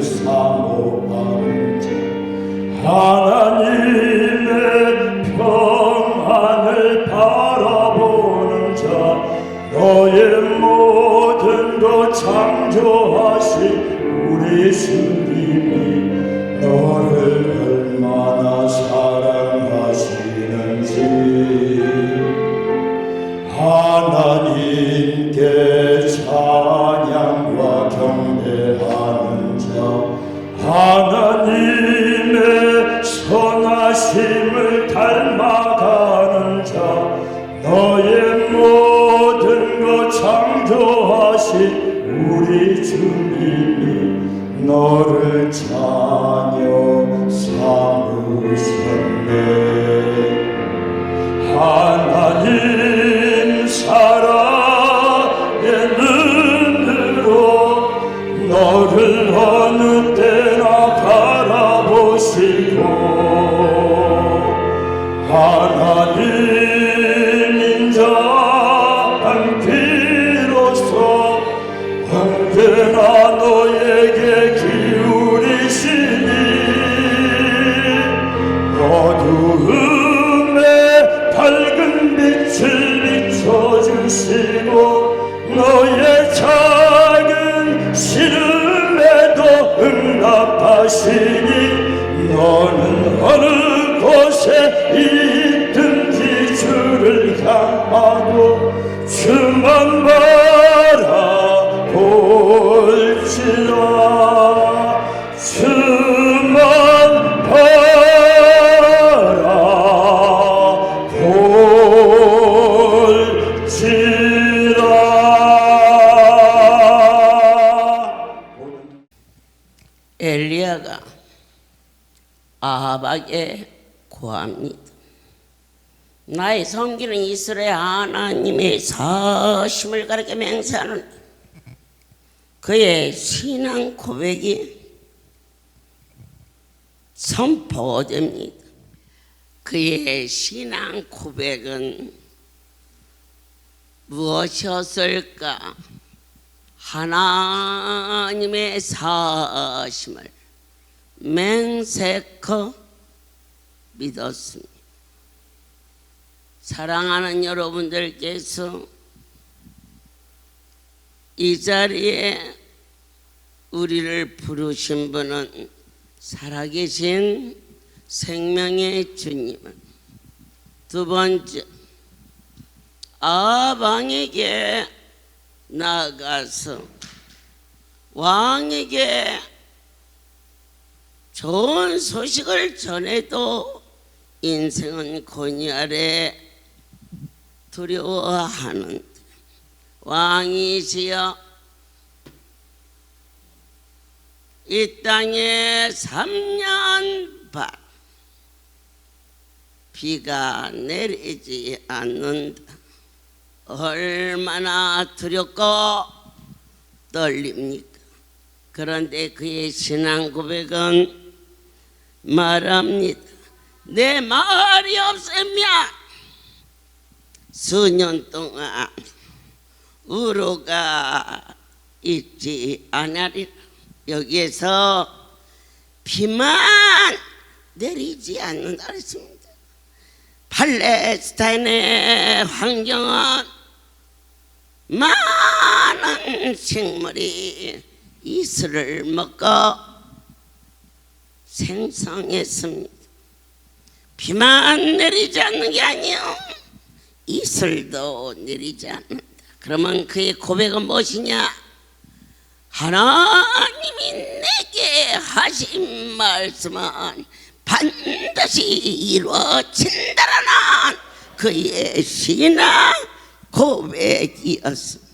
사모하는 자 하나님의 평안을 바라보는 자 너의 모든 것 창조하신 우리 주님이 너를 얼마나 사랑하시는지 하나님께 찬양과 경배하는 자 하나님의 선하심을 닮아가는 자 너의 모든 것 창조하신 우리 주님이 너를 자녀 삼으셨네. 하나님 사랑의 눈으로 너를 어느 때나 바라보시고 하나님 인자한 비로소 언제나 너에게 기울이시니 어두움에 밝은 빛을 비춰주시고 너의 작은 시름에도 응답하시니 너는 어느 곳에 있든지 주를 향하고 주만 바라볼지라 주만 바라볼지라. 엘리야가 아합에게 고합니다. 나의 섬기는 이스라엘 하나님의 사심을 가르쳐 맹세하는 그의 신앙 고백이 선포됩니다. 그의 신앙 고백은 무엇이었을까? 하나님의 사심을 맹세코 믿었습니다. 사랑하는 여러분들께서 이 자리에 우리를 부르신 분은 살아계신 생명의 주님은 두 번째 아방에게 나아가서 왕에게 좋은 소식을 전해도 인생은 곤야래 두려워하는 왕이시여 이 땅에 3년 반 비가 내리지 않는다. 얼마나 두렵고 떨립니까? 그런데 그의 신앙 고백은 말합니다. 내 말이 없으면 수년 동안 우로가 있지 않으리라. 여기에서 비만 내리지 않는다 했습니다. 팔레스타인의 환경은 많은 식물이 이슬을 먹고 생성했습니다. 비만 내리지 않는 게 아니요 이슬도 내리지 않는다. 그러면 그의 고백은 무엇이냐? 하나님이 내게 하신 말씀은 반드시 이루어진다라는 그의 신앙 고백이었습니다.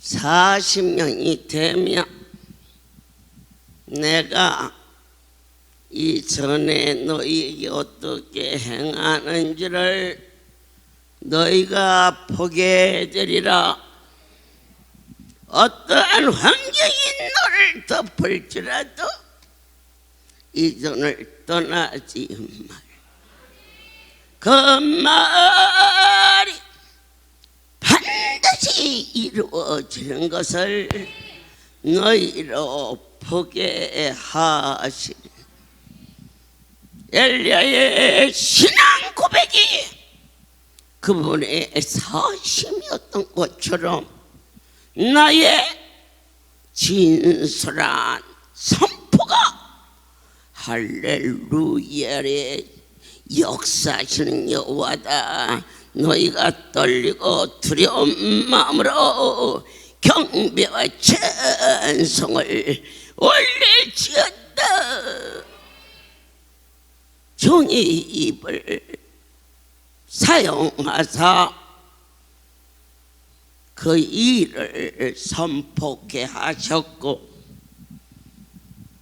40년이 되면 내가 이전에 너희에게 어떻게 행하는지를 너희가 보게 되리라. 어떠한 환경이 너를 덮을지라도 이전을 떠나지 말. 그 말이 반드시 이루어지는 것을 너희로 보게 하시리. 엘리야의 신앙 고백이 그분의 사심이었던 것처럼 나의 진솔한 선포가 할렐루야의 역사하시는 여호와다. 너희가 떨리고 두려운 마음으로 경배와 찬송을 올릴지어다. 종의 입을 사용하사 그 일을 선포케 하셨고,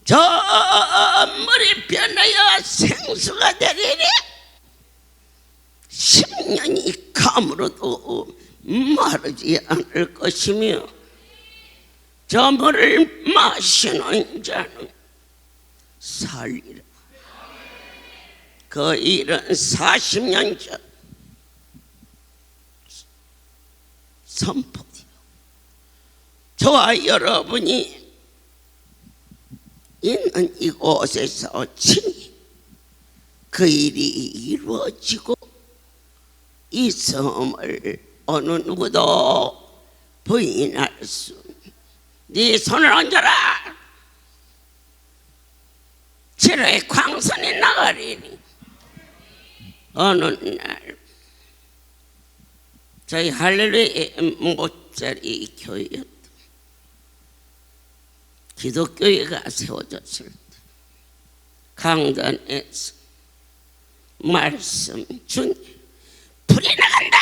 저 물이 변하여 생수가 되리니 10년이 감으로도 마르지 않을 것이며, 저 물을 마시는 자는 살리라. 그 일은 40년 전 선포되어 저와 여러분이 있는 이곳에서 친히 그 일이 이루어지고 있음을 어느 누구도 부인할 수. 네 손을 얹어라. 지뢰의 광선이 나가리니. 어느 날 저희 할렐루야 모짜리 교회였다. 기독교회가 세워졌을 때 강단에서 말씀 중 불이 나간다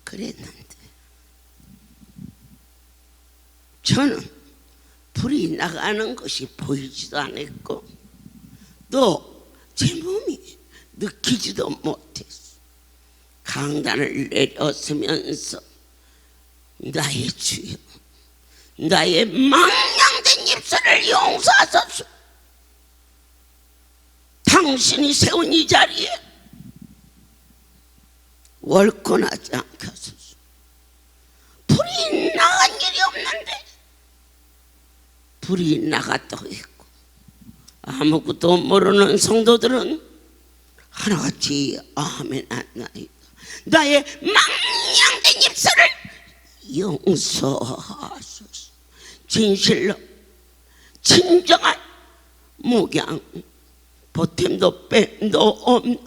그랬는데, 저는 불이 나가는 것이 보이지도 않았고 또 제 몸이 느끼지도 못했어. 강단을 내려서면서 나의 주여, 나의 망령된 입술을 용서하소서. 당신이 세운 이 자리에 월권하지 않게 하소서. 불이 나간 일이 없는데 불이 나갔다고 했고, 아무것도 모르는 성도들은 하나같이 아멘 안나이다. 나의 망령된 입술을 용서하소서. 진실로 진정한 목양, 보탬도 뺨도 없는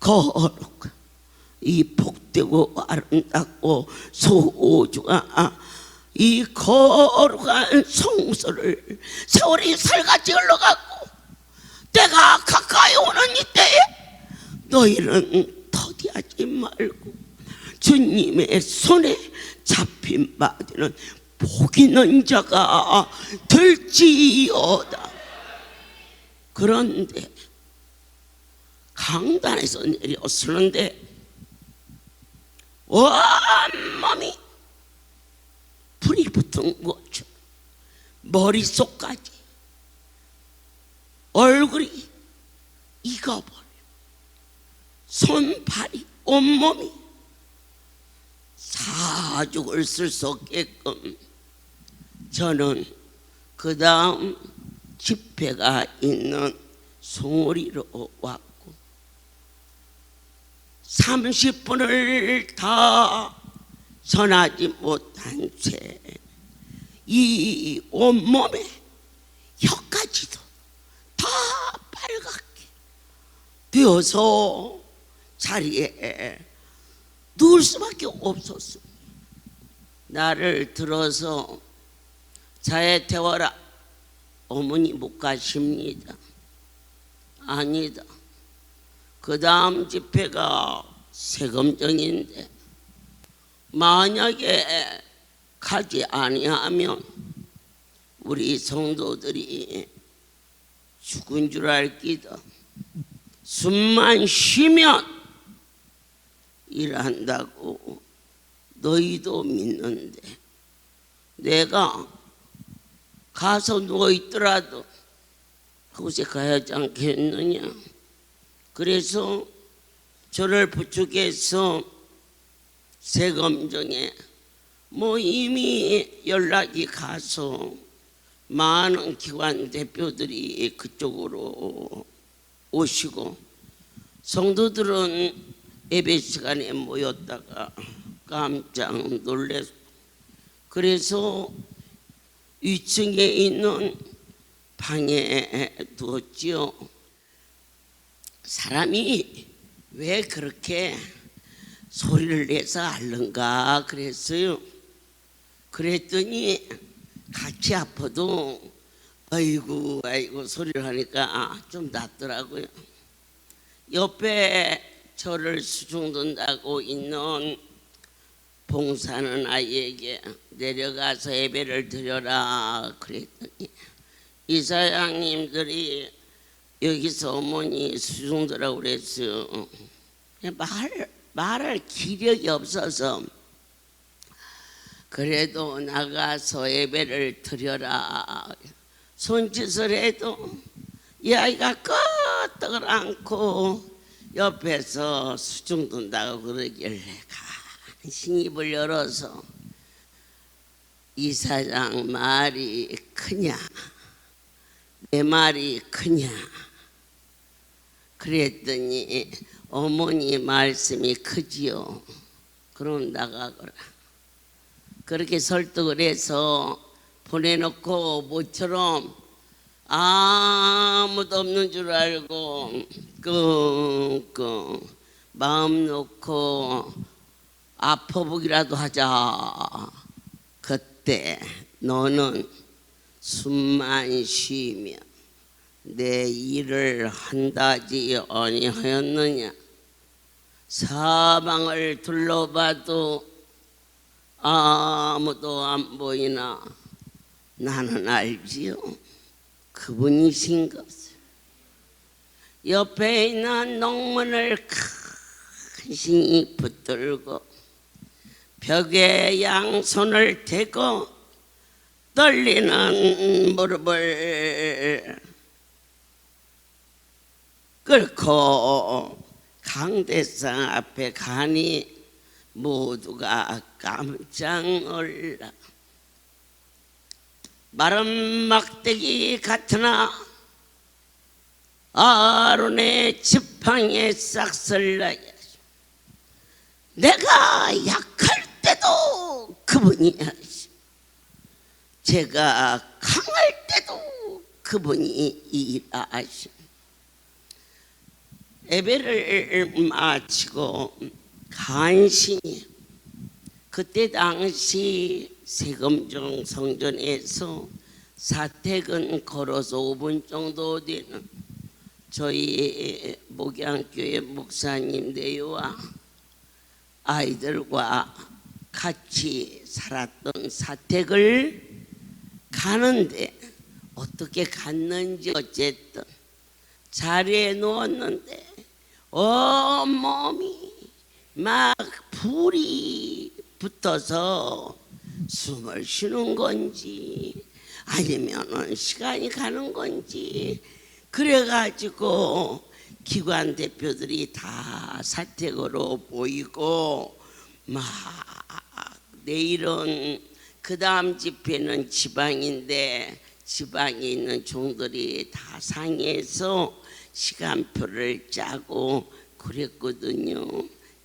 거룩한 이 복되고 아름답고 소중한 이 거룩한 성소를 세월이 살같이 흘러가고 때가 가까이 오는 이때에 너희는 더디하지 말고 주님의 손에 잡힌 바되는 복 있는 자가 될지어다. 그런데 강단에서 내려서는데 온몸이 불이 붙은 거죠. 머릿속까지 얼굴이 익어버려. 손발이 온몸이 사죽을 쓸 수 없게끔. 저는 그 다음 집회가 있는 송오리로 왔고 30분을 다 전하지 못한 채 이 온몸에 혀까지도 다 빨갛게 되어서 자리에 누울 수밖에 없었습니다. 나를 들어서 자에 태워라. 어머니 못 가십니다. 아니다. 그 다음 집회가 세금정인데 만약에 가지 아니하면 우리 성도들이 죽은 줄 알기다. 숨만 쉬면 일한다고 너희도 믿는데 내가 가서 누워있더라도 그곳에 가야지 않겠느냐. 그래서 저를 부축해서 세검정에 뭐 이미 연락이 가서 많은 기관 대표들이 그쪽으로 오시고 성도들은 예배 시간에 모였다가 깜짝 놀랐고 그래서 위층에 있는 방에 두었지요. 사람이 왜 그렇게 소리를 내서 앓는가 그랬어요. 그랬더니 같이 아파도 아이고 소리를 하니까 좀 낫더라고요. 옆에 저를 수중둔다고 있는 봉사하는 아이에게 내려가서 예배를 드려라 그랬더니 이사장님들이 여기서 어머니 수중두라고 그랬어요. 말할 기력이 없어서 그래도 나가서 예배를 드려라. 손짓을 해도 이 아이가 끄떡을 않고 옆에서 수중둔다고 그러길래 간신히 입을 열어서 이사장 말이 크냐 내 말이 크냐 그랬더니 어머니 말씀이 크지요. 그럼 나가거라. 그렇게 설득을 해서 보내놓고 모처럼 아무도 없는 줄 알고 끙끙 마음 놓고 아파보기라도 하자. 그때 너는 숨만 쉬면 내 일을 한다지 아니하였느냐. 사방을 둘러봐도 아무도 안 보이나 나는 알지요. 그분이신 것을. 옆에 있는 농문을 간신히 붙들고 벽에 양손을 대고 떨리는 무릎을 꿇고 강대상 앞에 가니 모두가 깜짝 놀라. 마른 막대기 같으나 아론의 지팡이에 싹쓸 나게 내가 약할 때도 그분이 하시, 제가 강할 때도 그분이 일하시. 예배를 마치고 간신히 그때 당시 세금정 성전에서 사택은 걸어서 5분 정도 되는 저희 목양교회 목사님들과 아이들과 같이 살았던 사택을 가는데 어떻게 갔는지 어쨌든 자리에 누웠는데 온몸이 막 불이 붙어서 숨을 쉬는 건지 아니면은 시간이 가는 건지 그래가지고 기관 대표들이 다 사택으로 보이고 막 내일은 그 다음 집회는 지방인데 지방에 있는 종들이 다 상의해서 시간표를 짜고 그랬거든요.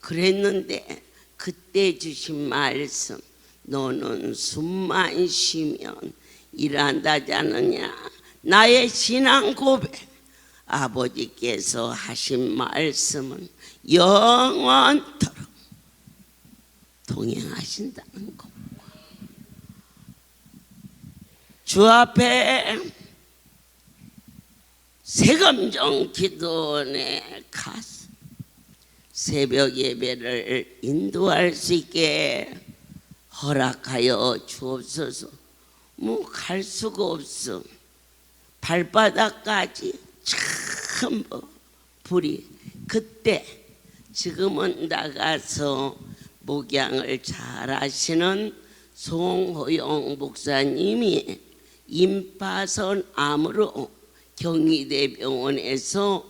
그랬는데 그때 주신 말씀 너는 숨만 쉬면 일한다지 않느냐. 나의 신앙 고백 아버지께서 하신 말씀은 영원토록 동행하신다는 것. 주 앞에 세금정 기도원에 가서 새벽 예배를 인도할 수 있게 허락하여 주옵소서. 뭐 갈 수가 없어. 발바닥까지 전부 불이. 그때 지금은 나가서 목양을 잘 하시는 송호영 목사님이 임파선 암으로 경희대병원에서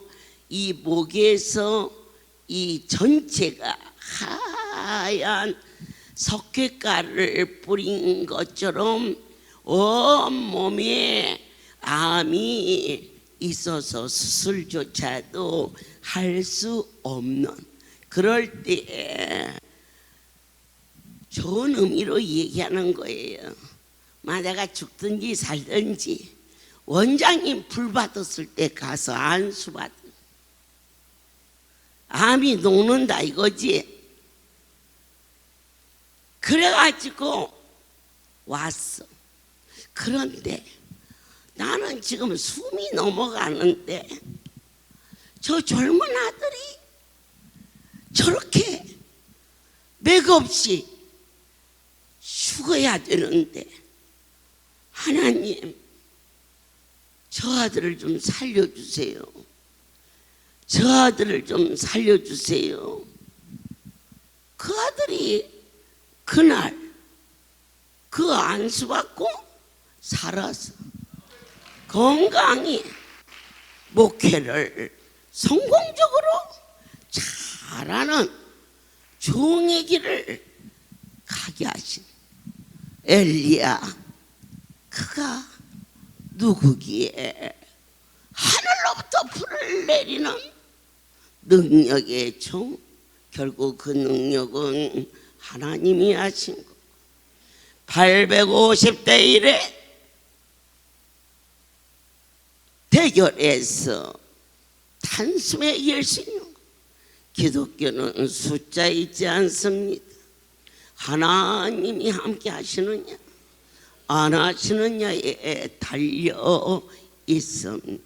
이 목에서 이 전체가 하얀 석회가루를 뿌린 것처럼 온몸에 암이 있어서 수술조차도 할 수 없는 그럴 때 좋은 의미로 얘기하는 거예요. 내가 죽든지 살든지 원장님 불 받았을 때 가서 안수 받은 암이 녹는다 이거지. 그래가지고 왔어. 그런데 나는 지금 숨이 넘어가는데 저 젊은 아들이 저렇게 맥없이 죽어야 되는데 하나님 저 아들을 좀 살려주세요. 저 아들을 좀 살려주세요. 그 아들이 그날 그 안수받고 살아서 건강히 목회를 성공적으로 잘하는 종의 길을 가게 하신 엘리야, 그가 누구기에 하늘로부터 불을 내리는 능력의 종, 결국 그 능력은 하나님이 하신 것. 850대 1에 대결에서 단숨에 이길 수 있는 것. 기독교는 숫자 있지 않습니다. 하나님이 함께 하시느냐 안 하시느냐에 달려 있습니다.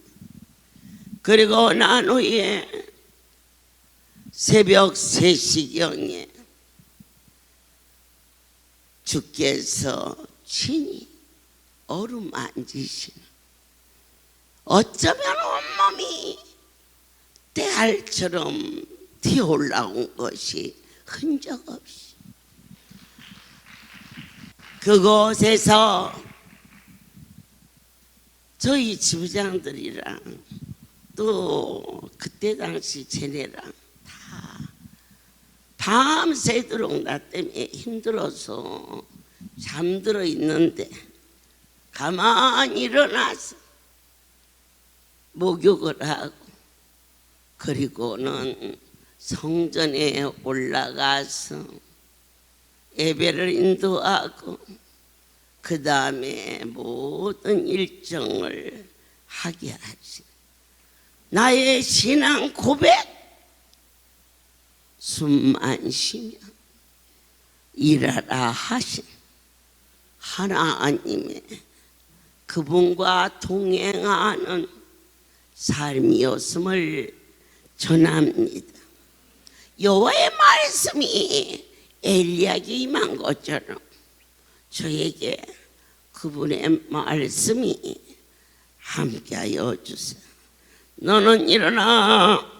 그리고 난 후에 새벽 3시경에 주께서 친히 어루만지시는, 어쩌면 온몸이 때알처럼 튀어올라온 것이 흔적 없이 그곳에서 저희 지부장들이랑 또 그때 당시 쟤네랑 다 밤새도록 나 때문에 힘들어서 잠들어 있는데 가만히 일어나서 목욕을 하고 그리고는 성전에 올라가서 예배를 인도하고 그 다음에 모든 일정을 하게 하지. 나의 신앙 고백 숨만 쉬며 일하라 하신 하나님의 그분과 동행하는 삶이었음을 전합니다. 여호와의 말씀이 엘리야에게 임한 것처럼 저에게 그분의 말씀이 함께하여 주세요. 너는 일어나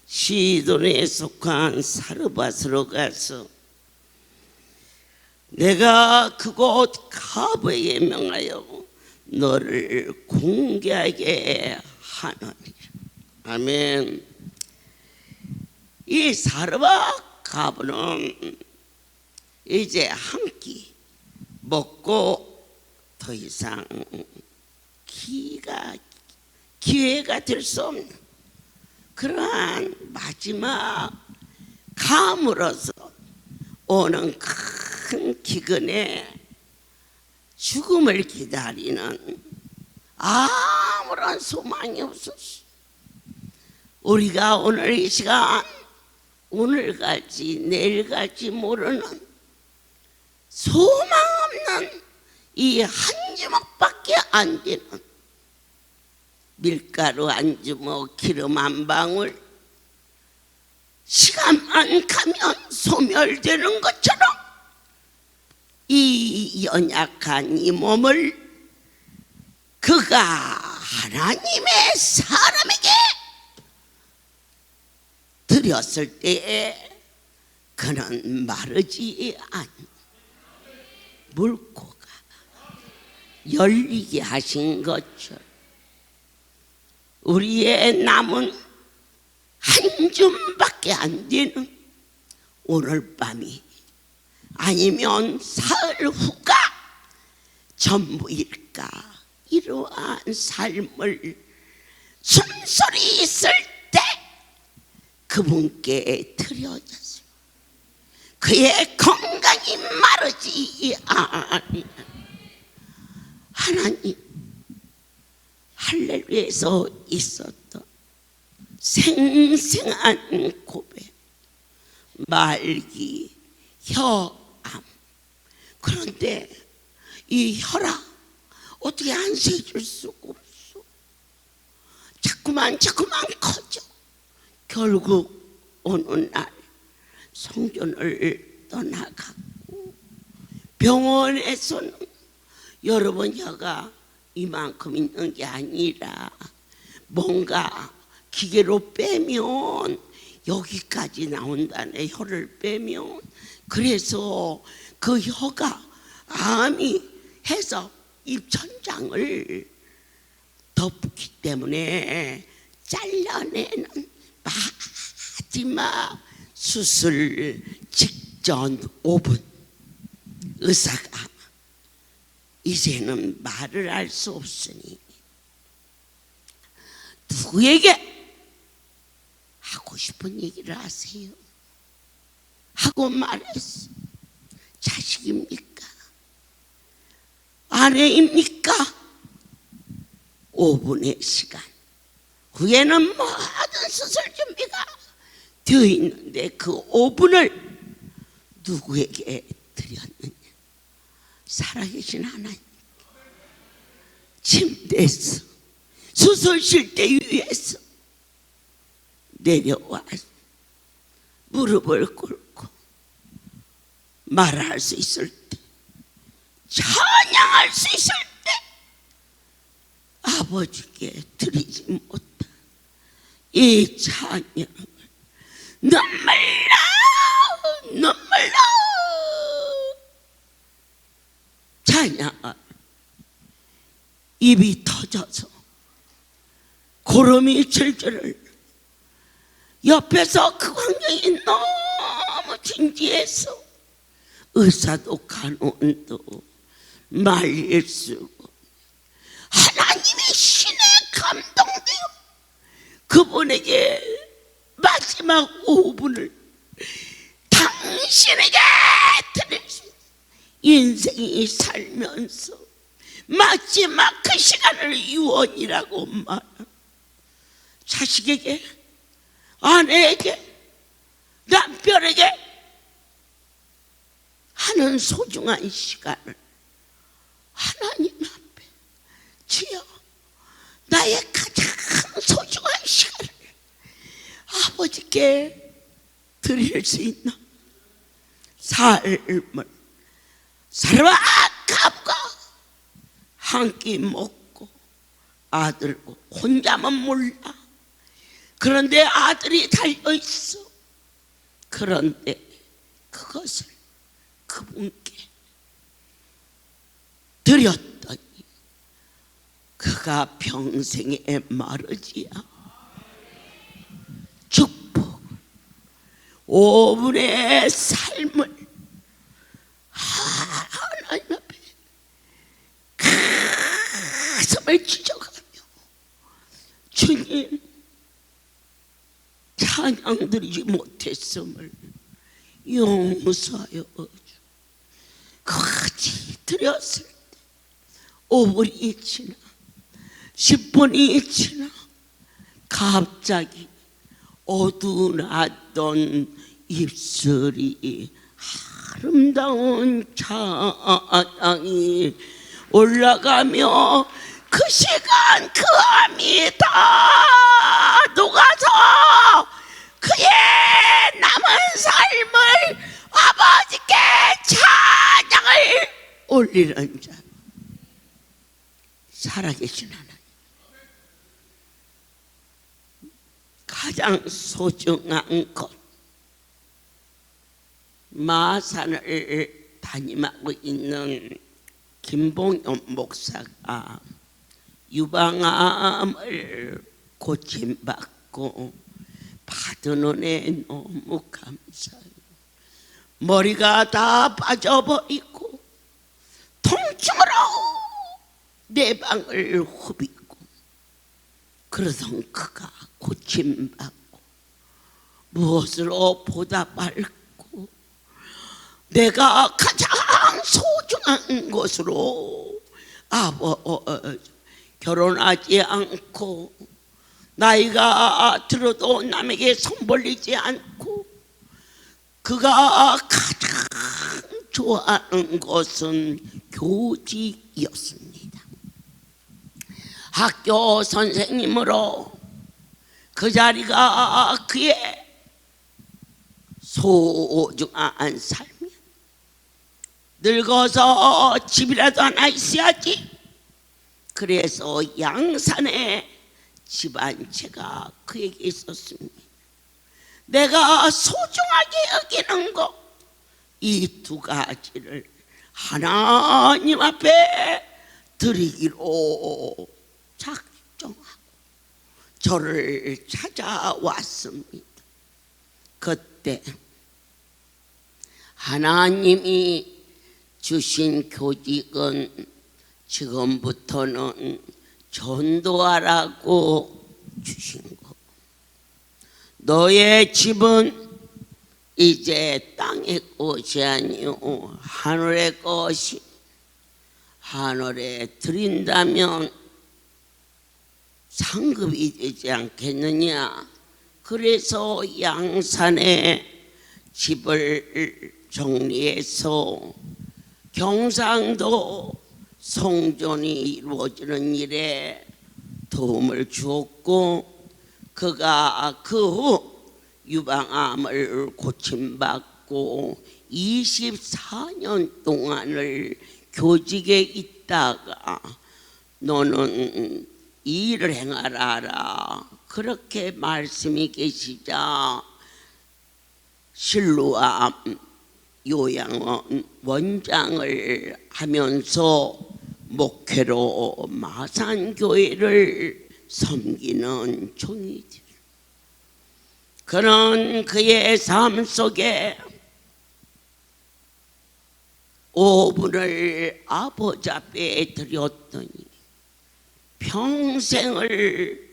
시돈에 속한 사르밧으로 가서 내가 그곳 가브에 명하여 너를 공개하게 하느니라. 아멘. 이 사르밧 가브는 이제 한 끼 먹고 더 이상 기회가 될 수 없는 그러한 마지막 감으로서 오는 큰 기근에 죽음을 기다리는 아무런 소망이 없었어. 우리가 오늘 이 시간 오늘 갈지 내일 갈지 모르는 소망 없는 이 한 주먹밖에 안 되는 밀가루 한 주먹 기름 한 방울 시간만 가면 소멸되는 것처럼 이 연약한 이 몸을 그가 하나님의 사람에게 드렸을 때에 그는 마르지 않는 물고가 열리게 하신 것처럼 우리의 남은 한 줌밖에 안 되는 오늘 밤이 아니면 사흘 후가 전부일까? 이러한 삶을 숨소리 있을 때 그분께 드려졌어요. 그의 건강이 마르지 아니. 하나님, 할렐루야에서 있었던 생생한 고백, 말기, 혀암. 그런데 이 혈압 어떻게 안세줄 수가 없어. 자꾸만 커져. 결국 어느 날 성전을 떠나갔고, 병원에서는 여러분 혀가 이만큼 있는 게 아니라 뭔가 기계로 빼면 여기까지 나온다네. 혀를 빼면. 그래서 그 혀가 암이 해서 입천장을 덮기 때문에 잘라내는 마지막 수술 직전 5분, 의사가 이제는 말을 할 수 없으니 누구에게 하고 싶은 얘기를 하세요 하고 말했어. 자식입니까? 아내입니까? 5분의 시간 후에는 모든 수술 준비가 되어 있는데 그 5분을 누구에게 드렸느냐? 살아계신 하나님. 침대에서, 수술실대 위에서 내려와 무릎을 꿇고 말할 수 있을 때, 찬양할 수 있을 때 아버지께 드리지 못한 이 찬양을 눈물로 찬양을 입이 터져서 고름이 질질을 옆에서 그 광경이 너무 진지해서 의사도 간호원도 말릴 수고 하나님의 신에 감동되어 그분에게 마지막 5분을 당신에게 드릴 수 인생이 살면서 마지막 그 시간을 유언이라고 말하고 자식에게, 아내에게, 남편에게 하는 소중한 시간을 하나님 앞에, 주여 나의 가장 소중한 시간을 아버지께 드릴 수 있는 삶을 사람과 갑과 한 끼 먹고 아들 혼자만 몰라. 그런데 아들이 달려있어. 그런데 그것을 그분께 드렸더니 그가 평생에 마르지 않고 축복 5분의 삶을 하나님 앞에 가슴을 찢어가며 주님 찬양 드리지 못했음을 용서하여 주. 같이 드렸을 때 5분이 지나 10분이 지나 갑자기 어두웠던 입술이 아름다운 찬양이 올라가며 그 시간 그 암이 다 녹아서 그의 남은 삶을 아버지께 찬양을 올리는 자, 살아계신 하나님, 가장 소중한 것, 마산을 담임하고 있는 김봉현 목사가 유방암을 고침받고 받은 은혜 너무 감사해요. 머리가 다 빠져버리고 통증으로 내 방을 후비고 그러던 그가 고침받고 무엇으로 보답할고 내가 가장 소중한 것으로 결혼하지 않고 나이가 들어도 남에게 손벌리지 않고 그가 가장 좋아하는 것은 교직이었습니다. 학교 선생님으로 그 자리가 그의 소중한 삶이야. 늙어서 집이라도 하나 있어야지. 그래서 양산에 집 한 채가 그에게 있었습니다. 내가 소중하게 여기는 것, 이 두 가지를 하나님 앞에 드리기로 작정하고 저를 찾아왔습니다. 그때 하나님이 주신 교직은 지금부터는 전도하라고 주신 거. 너의 집은 이제 땅의 것이 아니오 하늘의 것이. 하늘에 드린다면 상급이 되지 않겠느냐. 그래서 양산에 집을 정리해서 경상도 성전이 이루어지는 일에 도움을 주었고 그가 그 후 유방암을 고침받고 24년 동안을 교직에 있다가 너는 이 일을 행하라 그렇게 말씀이 계시자 실로암 요양원 원장을 하면서 목회로 마산교회를 섬기는 종이들. 그는 그의 삶 속에 5분을 아버지 앞에 드렸더니 평생을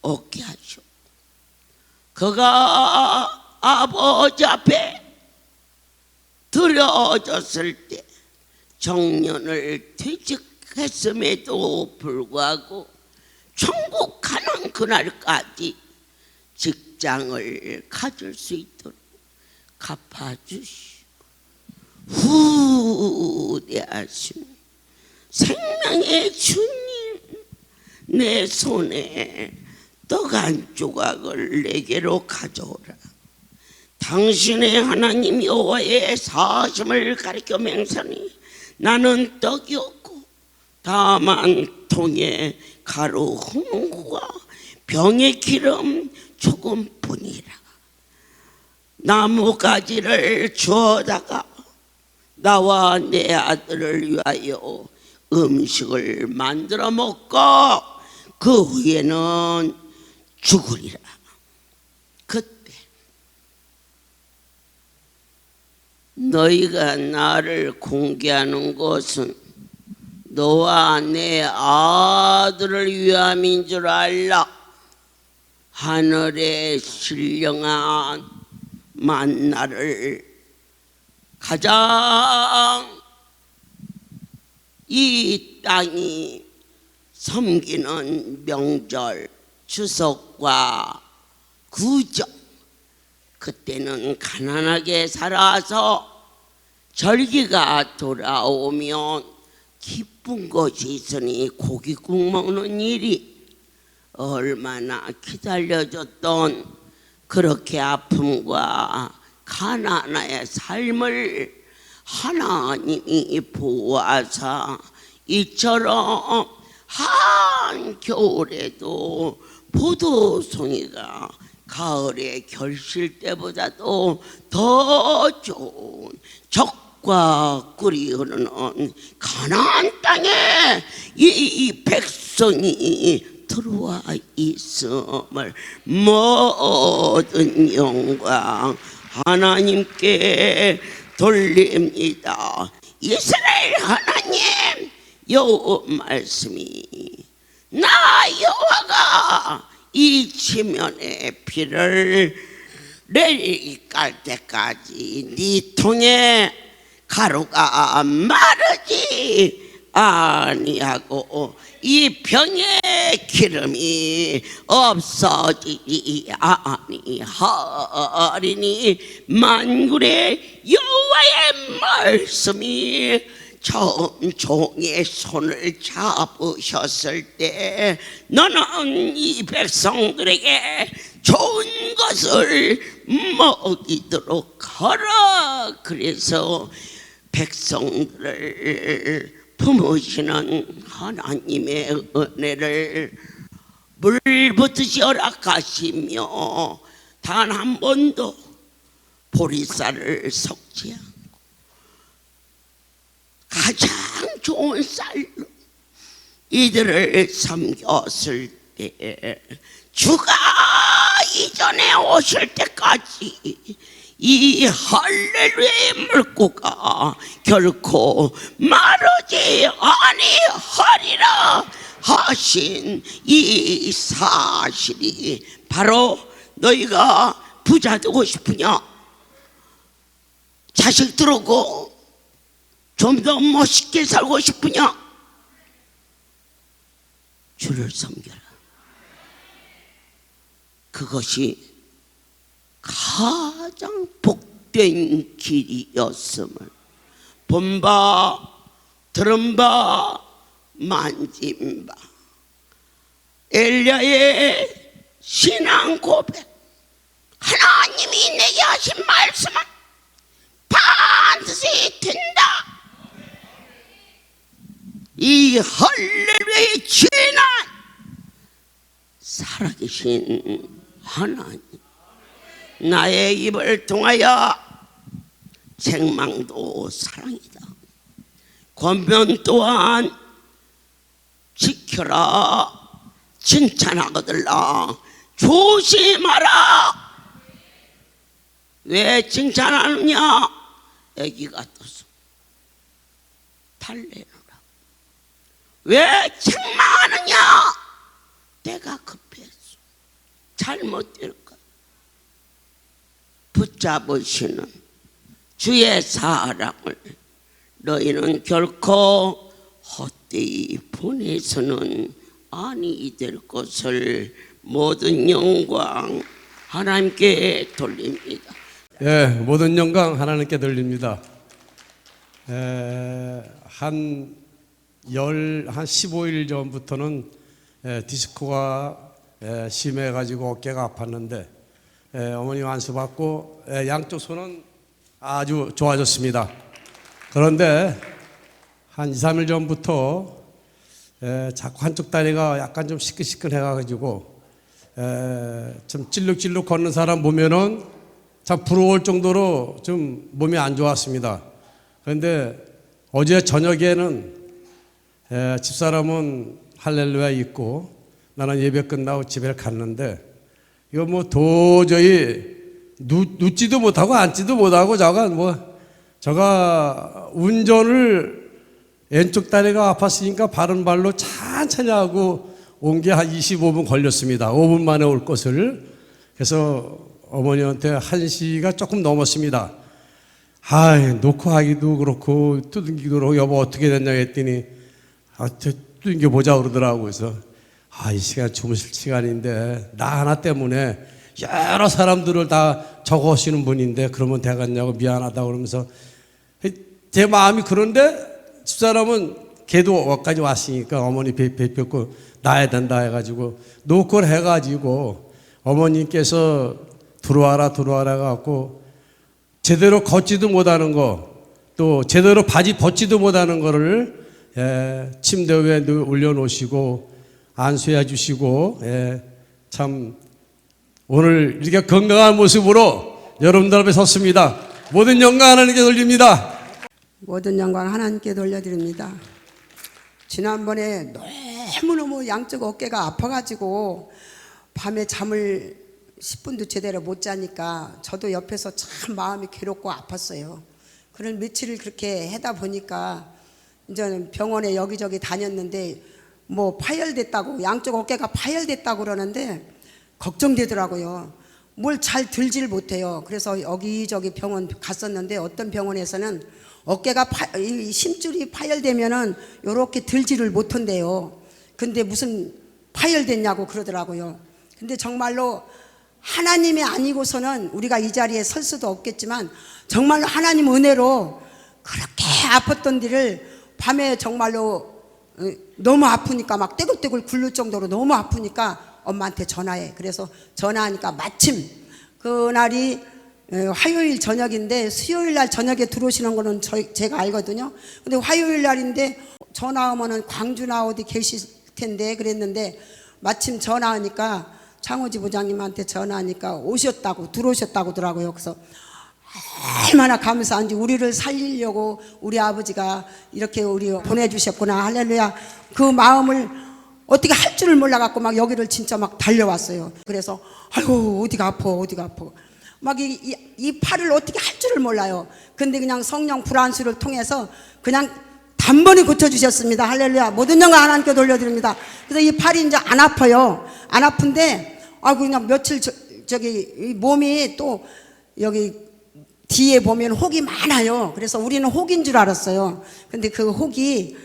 얻게 하죠. 그가 아버지 앞에 드려졌을 때 정년을 퇴직했음에도 불구하고 천국 가는 그날까지 직장을 가질 수 있도록 갚아주시오. 후대하신 생명의 주님, 내 손에 떡 한 조각을 내게로 가져오라. 당신의 하나님 여호와의 사심을 가리켜 맹세하니 나는 떡이 없고 다만 통에 가루 흥과 병의 기름 조금뿐이라. 나뭇가지를 주워다가 나와 내 아들을 위하여 음식을 만들어 먹고 그 후에는 죽으리라. 그때 너희가 나를 공개하는 것은 너와 내 아들을 위함인 줄 알라. 하늘의 신령한 만나를 가장 이 땅이 섬기는 명절 추석과 구정, 그때는 가난하게 살아서 절기가 돌아오면 기쁜 것이 있으니 고깃국 먹는 일이 얼마나 기다려졌던 그렇게 아픔과 가난의 삶을 하나님이 보아사 이처럼 한겨울에도 포도송이가 가을에 결실 때보다도 더 좋은 적과 꿀이 흐르는 가나안 땅에 이 백성이 들어와 있음을 모든 영광 하나님께 돌립니다. 이스라엘 하나님 여호와 말씀이 나 여호와가 이 지면에 비를 내리깔 때까지 네 통에 가루가 마르지 아니하고 이 병의 기름이 없어지지 아니하리니 만군의 여호와의 말씀이 처음 종의 손을 잡으셨을 때 너는 이 백성들에게 좋은 것을 먹이도록 하라. 그래서 백성들을 품으시는 하나님의 은혜를 물붓듯이 허락하시며 단 한 번도 보리쌀을 섞지 않고 가장 좋은 쌀로 이들을 섬겼을 때 주가 이전에 오실 때까지 이 할렐루야의 물고가 결코 마르지 아니하리라 하신 이 사실이 바로 너희가 부자 되고 싶으냐, 자식 들어오고 좀 더 멋있게 살고 싶으냐, 주를 섬겨라. 그것이 가장 복된 길이었음을 본바 들은바 만진바 엘리야의 신앙 고백, 하나님이 내게 하신 말씀은 반드시 된다. 이 할렐루야의 진한 살아계신 하나님, 나의 입을 통하여 책망도 사랑이다, 권면 또한 지켜라, 칭찬하거들라 조심하라. 왜 칭찬하느냐? 애기가 떠서 달래느라. 왜 책망하느냐? 내가 급해서 잘못될까. 붙잡으시는 주의 사랑을 너희는 결코 헛되이 보내서는 아니 될 것을 모든 영광 하나님께 돌립니다. 예, 모든 영광 하나님께 돌립니다. 한 15일 전부터는 디스크가 심해가지고 어깨가 아팠는데 어머님 안수받고 양쪽 손은 아주 좋아졌습니다. 그런데 한 2, 3일 전부터 자꾸 한쪽 다리가 약간 좀 시큰시큰해가지고 좀 찔룩찔룩 걷는 사람 보면은 참 부러울 정도로 좀 몸이 안 좋았습니다. 그런데 어제 저녁에는 집사람은 할렐루야 있고 나는 예배 끝나고 집에 갔는데 이거 뭐 도저히 눕지도 못하고 앉지도 못하고 저가 운전을 왼쪽 다리가 아팠으니까 바른 발로 천천히 하고 온 게 한 25분 걸렸습니다. 5분 만에 올 것을. 그래서 어머니한테 1시가 조금 넘었습니다. 놓고 하기도 그렇고 두둥기도 그렇고 여보 어떻게 됐냐 했더니 두둥겨 보자 그러더라고. 그래서 이 시간 주무실 시간인데 나 하나 때문에 여러 사람들을 다 적어오시는 분인데 그러면 되겠냐고 미안하다고 그러면서 제 마음이 그런데 집사람은 걔도 여기까지 왔으니까 어머니 뵙고 나야 된다 해가지고 노크를 해가지고 어머님께서 들어와라 갖고 제대로 걷지도 못하는 거 또 제대로 바지 벗지도 못하는 거를 침대 위에 올려놓으시고 안수해 주시고 참 오늘 이렇게 건강한 모습으로 여러분들 앞에 섰습니다. 모든 영광 하나님께 돌립니다. 모든 영광 하나님께 돌려드립니다. 지난번에 너무너무 양쪽 어깨가 아파가지고 밤에 잠을 10분도 제대로 못 자니까 저도 옆에서 참 마음이 괴롭고 아팠어요. 그런 며칠을 그렇게 하다 보니까 이제는 병원에 여기저기 다녔는데 뭐 파열됐다고, 양쪽 어깨가 파열됐다고 그러는데 걱정되더라고요. 뭘 잘 들질 못해요. 그래서 여기저기 병원 갔었는데 어떤 병원에서는 어깨가 이 심줄이 파열되면은 요렇게 들지를 못한대요. 근데 무슨 파열됐냐고 그러더라고요. 근데 정말로 하나님이 아니고서는 우리가 이 자리에 설 수도 없겠지만 정말로 하나님 은혜로 그렇게 아팠던 데를 밤에 정말로 너무 아프니까 막 떼굴떼굴 굴릴 정도로 너무 아프니까 엄마한테 전화해. 그래서 전화하니까 마침 그날이 화요일 저녁인데 수요일 날 저녁에 들어오시는 거는 제가 알거든요. 근데 화요일 날인데 전화하면은 광주나 어디 계실 텐데 그랬는데 마침 전화하니까 창호지 부장님한테 전화하니까 오셨다고 들어오셨다고 하더라고요. 그래서 얼마나 감사한지 우리를 살리려고 우리 아버지가 이렇게 우리 보내주셨구나 할렐루야. 그 마음을 어떻게 할 줄을 몰라갖고 막 여기를 진짜 막 달려왔어요. 그래서 아이고 어디가 아파 막 이 팔을 어떻게 할 줄을 몰라요. 근데 그냥 성령 불안수를 통해서 그냥 단번에 고쳐주셨습니다. 할렐루야. 모든 영광 하나님께 돌려드립니다. 그래서 이 팔이 이제 안 아파요. 안 아픈데 그냥 며칠 저기 이 몸이 또 여기 뒤에 보면 혹이 많아요. 그래서 우리는 혹인 줄 알았어요. 근데 그 혹이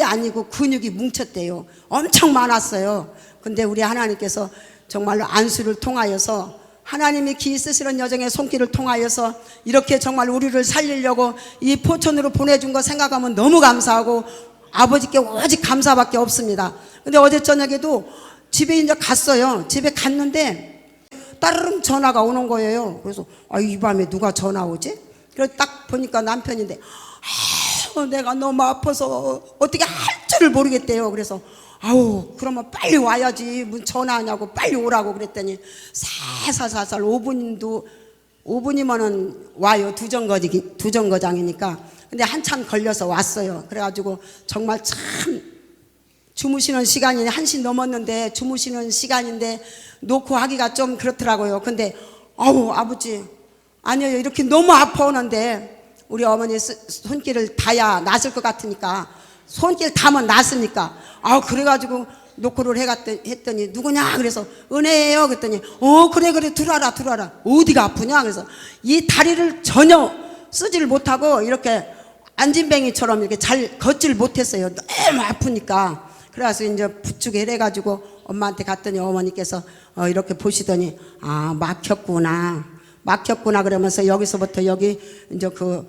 아니고 근육이 뭉쳤대요. 엄청 많았어요. 근데 우리 하나님께서 정말로 안수를 통하여서 하나님이 기 쓰시는 여정의 손길을 통하여서 이렇게 정말 우리를 살리려고 이 포천으로 보내준 거 생각하면 너무 감사하고 아버지께 오직 감사밖에 없습니다. 근데 어제 저녁에도 집에 이제 갔어요. 집에 갔는데 따르릉 전화가 오는 거예요. 그래서 이 밤에 누가 전화 오지? 그래서 딱 보니까 남편인데 내가 너무 아파서 어떻게 할 줄을 모르겠대요. 그래서 그러면 빨리 와야지 문 전화하냐고 빨리 오라고 그랬더니 살살살살 5분이면은 와요. 두 정거장이니까. 근데 한참 걸려서 왔어요. 그래가지고 정말 참 주무시는 시간이 1시 넘었는데 주무시는 시간인데 놓고 하기가 좀 그렇더라고요. 근데 아버지 아니에요. 이렇게 너무 아파오는데 우리 어머니 손길을 닿아야 낫을 것 같으니까 손길 닿으면 낫으니까 그래가지고 노크를 했더니 누구냐 그래서 은혜예요 그랬더니 그래 들어와라 어디가 아프냐 그래서 이 다리를 전혀 쓰지를 못하고 이렇게 안진뱅이처럼 이렇게 잘 걷지를 못했어요. 너무 아프니까. 그래서 이제 부축을 해가지고 엄마한테 갔더니 어머니께서 이렇게 보시더니 막혔구나 그러면서 여기서부터 여기 이제 그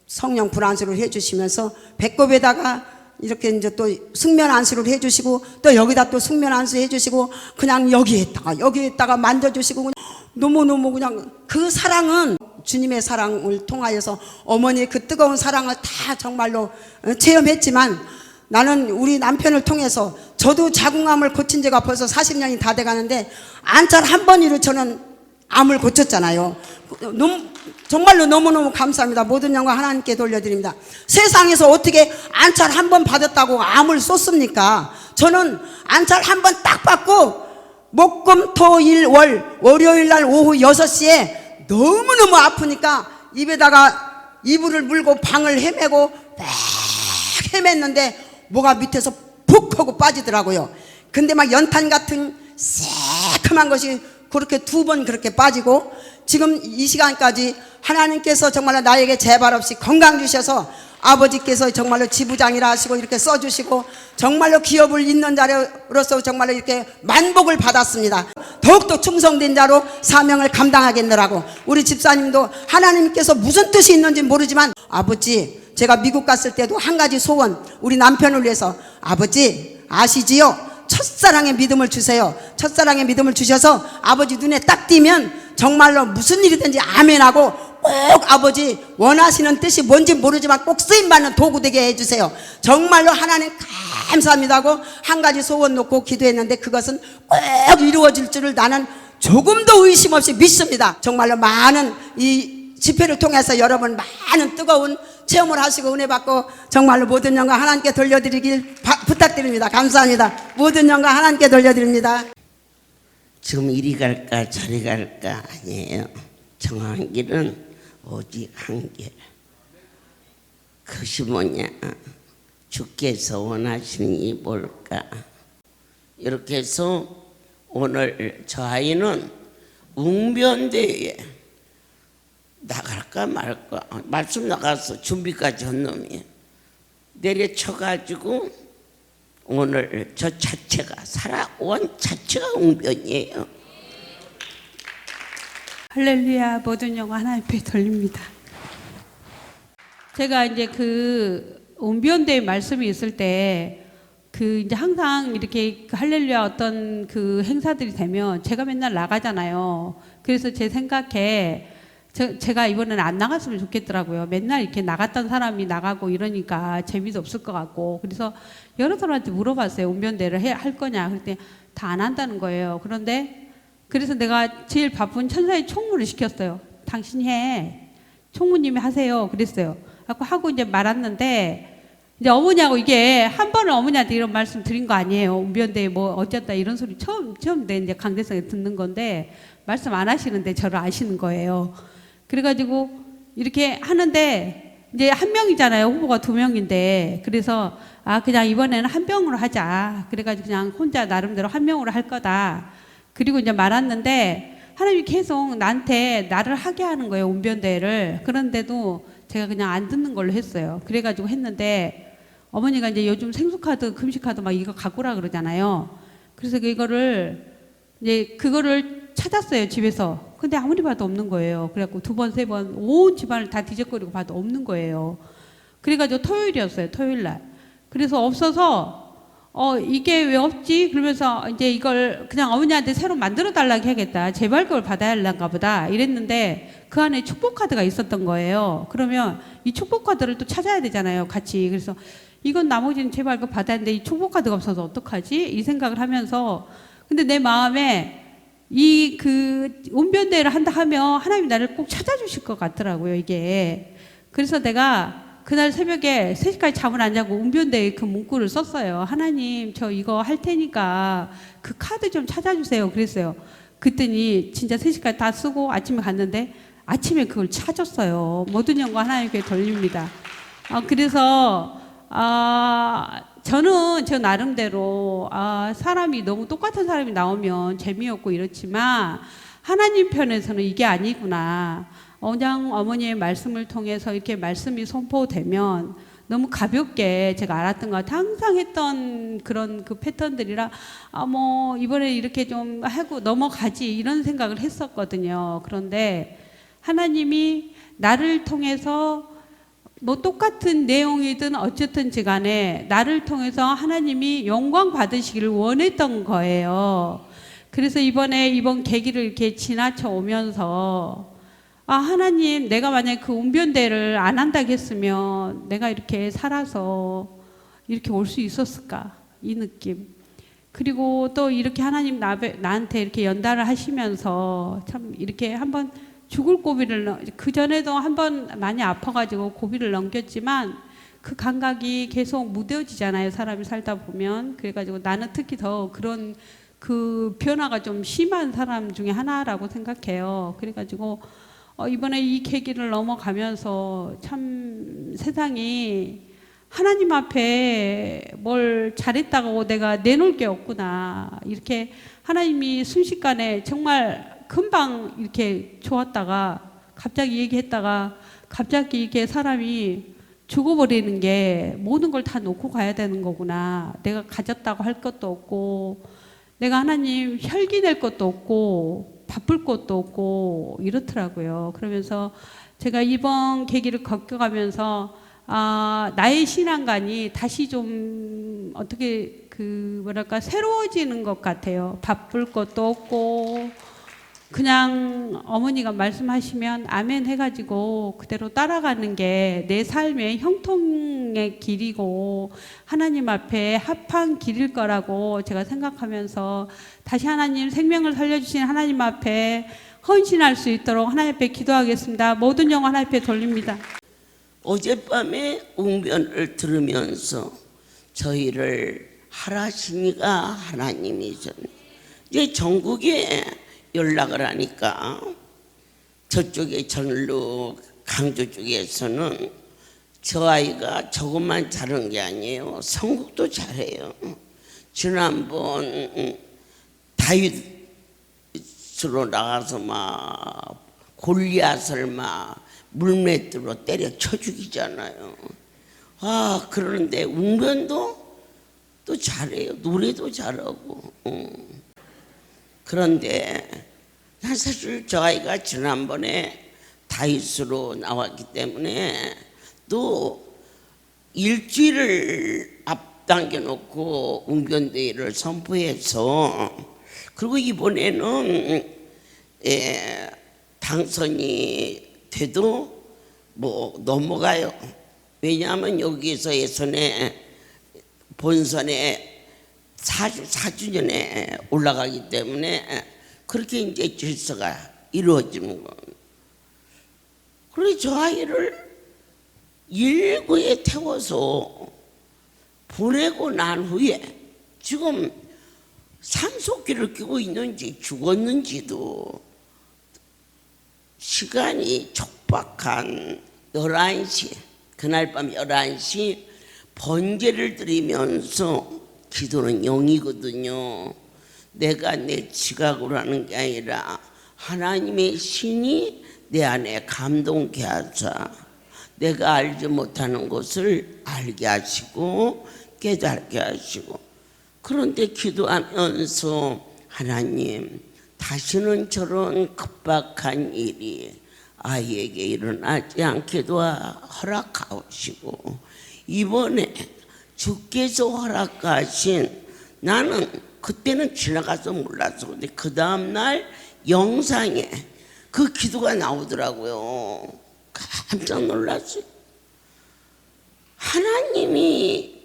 성령 불안수를 해주시면서 배꼽에다가 이렇게 이제 또 숙면 안수를 해주시고 또 여기다 또 숙면 안수 해주시고 그냥 여기에다가 만져주시고 그냥 너무너무 그냥 그 사랑은 주님의 사랑을 통하여서 어머니의 그 뜨거운 사랑을 다 정말로 체험했지만 나는 우리 남편을 통해서 저도 자궁암을 고친 지가 벌써 40년이 다 돼가는데 안찰 한 번으로 저는 암을 고쳤잖아요. 정말로 너무너무 감사합니다. 모든 영광 하나님께 돌려드립니다. 세상에서 어떻게 안찰 한 번 받았다고 암을 쏟습니까? 저는 안찰 한 번 딱 받고 목금토일 월요일 날 오후 6시에 너무너무 아프니까 입에다가 이불을 물고 방을 헤매고 막 헤맸는데 뭐가 밑에서 푹 하고 빠지더라고요. 근데 막 연탄 같은 새카만 것이 그렇게 2번 그렇게 빠지고 지금 이 시간까지 하나님께서 정말로 나에게 재발 없이 건강 주셔서 아버지께서 정말로 지부장이라 하시고 이렇게 써주시고 정말로 기업을 잇는 자로서 정말로 이렇게 만복을 받았습니다. 더욱더 충성된 자로 사명을 감당하겠느라고 우리 집사님도 하나님께서 무슨 뜻이 있는지 모르지만 아버지 제가 미국 갔을 때도 한 가지 소원 우리 남편을 위해서 아버지 아시지요? 첫사랑의 믿음을 주세요. 첫사랑의 믿음을 주셔서 아버지 눈에 딱 띄면 정말로 무슨 일이든지 아멘하고 꼭 아버지 원하시는 뜻이 뭔지 모르지만 꼭 쓰임받는 도구 되게 해주세요. 정말로 하나님 감사합니다 하고 한 가지 소원 놓고 기도했는데 그것은 꼭 이루어질 줄을 나는 조금도 의심 없이 믿습니다. 정말로 많은 이 집회를 통해서 여러분 많은 뜨거운 체험을 하시고 은혜 받고 정말로 모든 영광 하나님께 돌려드리길 부탁드립니다. 감사합니다. 모든 영광 하나님께 돌려드립니다. 지금 이리 갈까 저리 갈까 아니에요. 정한 길은 오직 한 길. 그것이 뭐냐? 주께서 원하시는 이 뭘까? 이렇게 해서 오늘 저 아이는 웅변대회에 나갈까 말까 말씀 나가서 준비까지 한 놈이에요. 내려쳐가지고 오늘 저 자체가 살아온 자체가 웅변이에요. 할렐루야. 모든 영광 하나님 앞에 돌립니다. 제가 이제 그 웅변대회 말씀이 있을 때 그 이제 항상 이렇게 그 할렐루야 어떤 그 행사들이 되면 제가 맨날 나가잖아요. 그래서 제 생각에 제가 이번에는 안 나갔으면 좋겠더라고요. 맨날 이렇게 나갔던 사람이 나가고 이러니까 재미도 없을 것 같고. 그래서 여러 사람한테 물어봤어요. 웅변대회를 할 거냐. 그랬더니 다 안 한다는 거예요. 그런데 그래서 내가 제일 바쁜 천사의 총무를 시켰어요. 당신이 해. 총무님이 하세요. 그랬어요. 하고 이제 말았는데 이제 어머니하고 이게 한 번은 어머니한테 이런 말씀 드린 거 아니에요. 웅변대회 뭐 어쨌다 이런 소리 처음 내 이제 강대성에 듣는 건데 말씀 안 하시는데 저를 아시는 거예요. 그래가지고 이렇게 하는데 이제 한 명이잖아요. 후보가 2명인데 그래서 그냥 이번에는 한 명으로 하자. 그래가지고 그냥 혼자 나름대로 한 명으로 할 거다. 그리고 이제 말았는데 하나님이 계속 나를 하게 하는 거예요. 웅변대회를. 그런데도 제가 그냥 안 듣는 걸로 했어요. 그래가지고 했는데 어머니가 이제 요즘 생수카드, 금식카드 막 이거 갖고 오라 그러잖아요. 그래서 이거를 이제 그거를 찾았어요. 집에서. 근데 아무리 봐도 없는 거예요. 그래갖고 2번, 3번 온 집안을 다 뒤적거리고 봐도 없는 거예요. 그래가지고 토요일이었어요. 토요일날. 그래서 없어서 이게 왜 없지? 그러면서 이제 이걸 그냥 어머니한테 새로 만들어 달라고 해야겠다. 제발 그걸 받아야 할란가 보다. 이랬는데 그 안에 축복카드가 있었던 거예요. 그러면 이 축복카드를 또 찾아야 되잖아요. 같이. 그래서 이건 나머지는 제발 그거 받아야 하는데 이 축복카드가 없어서 어떡하지? 이 생각을 하면서 근데 내 마음에 이 그 웅변대회를 한다 하면 하나님이 나를 꼭 찾아주실 것 같더라고요. 이게. 그래서 내가 그날 새벽에 3시까지 잠을 안 자고 웅변대회 그 문구를 썼어요. 하나님 저 이거 할 테니까 그 카드 좀 찾아주세요. 그랬어요. 그랬더니 진짜 3시까지 다 쓰고 아침에 갔는데 아침에 그걸 찾았어요. 모든 영광 하나님께 돌립니다. 그래서 저는 저 나름대로 사람이 너무 똑같은 사람이 나오면 재미없고 이렇지만 하나님 편에서는 이게 아니구나. 그냥 어머니의 말씀을 통해서 이렇게 말씀이 선포되면 너무 가볍게 제가 알았던 것 같아요. 항상 했던 그런 그 패턴들이라 뭐 이번에 이렇게 좀 하고 넘어가지 이런 생각을 했었거든요. 그런데 하나님이 나를 통해서 뭐 똑같은 내용이든 어쨌든 간에 나를 통해서 하나님이 영광 받으시기를 원했던 거예요. 그래서 이번 계기를 이렇게 지나쳐 오면서 하나님 내가 만약에 그 웅변대회를 안 한다고 했으면 내가 이렇게 살아서 이렇게 올 수 있었을까 이 느낌. 그리고 또 이렇게 하나님 나한테 이렇게 연달아 하시면서 참 이렇게 한번 죽을 고비를 그 전에도 한번 많이 아파가지고 고비를 넘겼지만 그 감각이 계속 무뎌지잖아요. 사람이 살다 보면. 그래가지고 나는 특히 더 그런 그 변화가 좀 심한 사람 중에 하나라고 생각해요. 그래가지고 이번에 이 계기를 넘어가면서 참 세상이 하나님 앞에 뭘 잘했다고 내가 내놓을 게 없구나. 이렇게 하나님이 순식간에 정말 금방 이렇게 좋았다가 갑자기 얘기했다가 갑자기 이게 사람이 죽어버리는 게 모든 걸 다 놓고 가야 되는 거구나. 내가 가졌다고 할 것도 없고 내가 하나님 혈기 낼 것도 없고 바쁠 것도 없고 이렇더라고요. 그러면서 제가 이번 계기를 겪어가면서 나의 신앙관이 다시 좀 어떻게 새로워지는 것 같아요. 바쁠 것도 없고 그냥 어머니가 말씀하시면 아멘 해가지고 그대로 따라가는 게 내 삶의 형통의 길이고 하나님 앞에 합한 길일 거라고 제가 생각하면서 다시 하나님 생명을 살려주신 하나님 앞에 헌신할 수 있도록 하나님 앞에 기도하겠습니다. 모든 영광 하나님 앞에 돌립니다. 어젯밤에 웅변을 들으면서 저희를 하라시니가 하나님이셨네. 이제 전국에 연락을 하니까 저쪽에 전북 강주 쪽에서는 저 아이가 저것만 잘한 게 아니에요. 선곡도 잘해요. 지난번 다윗으로 나가서 막 골리앗을 막 물맷으로 때려 쳐 죽이잖아요. 아, 그러는데 웅변도 또 잘해요. 노래도 잘하고. 그런데 난 사실 저 아이가 지난번에 다윗으로 나왔기 때문에 또 일주일을 앞당겨 놓고 웅변대회를 선포해서, 그리고 이번에는 당선이 돼도 뭐 넘어가요. 왜냐하면 여기서 예선에 본선에 4주년에 올라가기 때문에 그렇게 이제 질서가 이루어지는 거. 그래서 저 아이를 일구에 태워서 보내고 난 후에 지금 산소기를 끼고 있는지 죽었는지도 시간이 촉박한 11시, 그날 밤 11시 번제를 드리면서, 기도는 영이거든요. 내가 내 지각으로 하는 게 아니라 하나님의 신이 내 안에 감동케 하사 내가 알지 못하는 것을 알게 하시고 깨닫게 하시고, 그런데 기도하면서 하나님, 다시는 저런 급박한 일이 아이에게 일어나지 않게 허락하시고, 이번에 주께서 허락하신, 나는 그때는 지나가서 몰랐어. 근데 그 다음날 영상에 그 기도가 나오더라고요. 깜짝 놀랐어요. 하나님이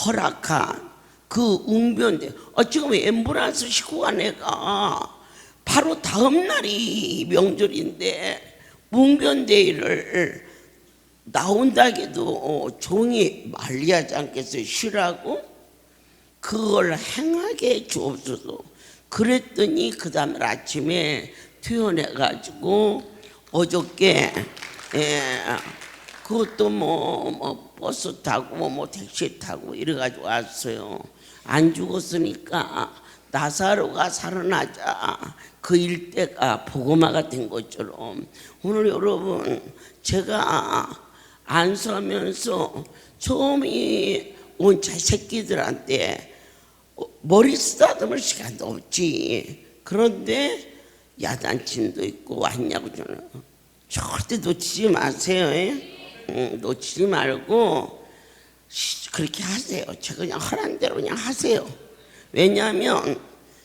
허락한 그 웅변대, 지금 앰뷸런스 식구가 내가 바로 다음 날이 명절인데 웅변대회를 나온다기도 종이 말리하지 않겠어요. 쉬라고? 그걸 행하게 주옵소서. 그랬더니 그 다음날 아침에 퇴원해가지고 어저께 그것도 뭐 버스 타고 뭐 택시 타고 이래가지고 왔어요. 안 죽었으니까 나사로가 살아나자 그 일대가 복음화가 된 것처럼, 오늘 여러분 제가 안수하면서 처음에 온 자새끼들한테 머리 쓰다듬을 시간도 없지. 그런데 야단침도 있고 왔냐고. 저는 절대 놓치지 마세요. 놓치지 말고 그렇게 하세요. 제가 그냥 하라는 대로 그냥 하세요. 왜냐하면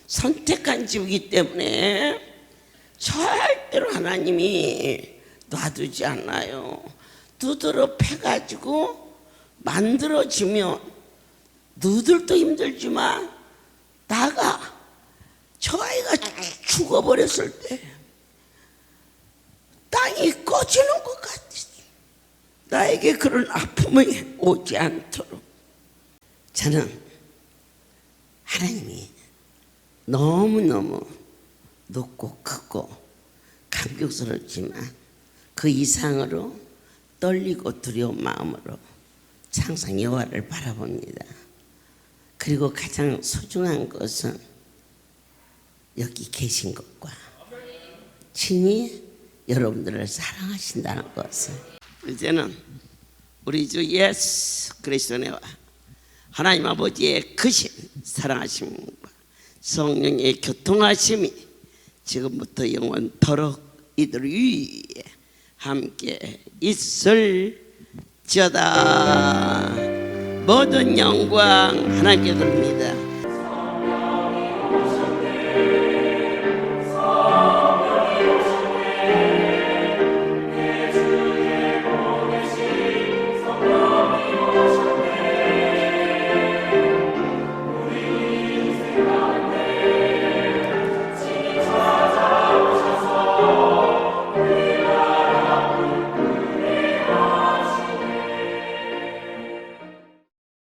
선택한 집이기 때문에 절대로 하나님이 놔두지 않아요. 두드러 패가지고 만들어지면 너들도 힘들지만 나가, 저 아이가 죽어버렸을 때 땅이 꺼지는 것 같아. 나에게 그런 아픔이 오지 않도록 저는 하나님이 너무너무 높고 크고 감격스럽지만 그 이상으로 떨리고 두려운 마음으로 항상 여호와를 바라봅니다. 그리고 가장 소중한 것은 여기 계신 것과 친히 여러분들을 사랑하신다는 것을, 이제는 우리 주 예수 그리스도의 하나님 아버지의 크신 사랑하심과 성령의 교통하심이 지금부터 영원토록 이들 위에 함께 있을지어다. 모든 영광 하나님께 드립니다.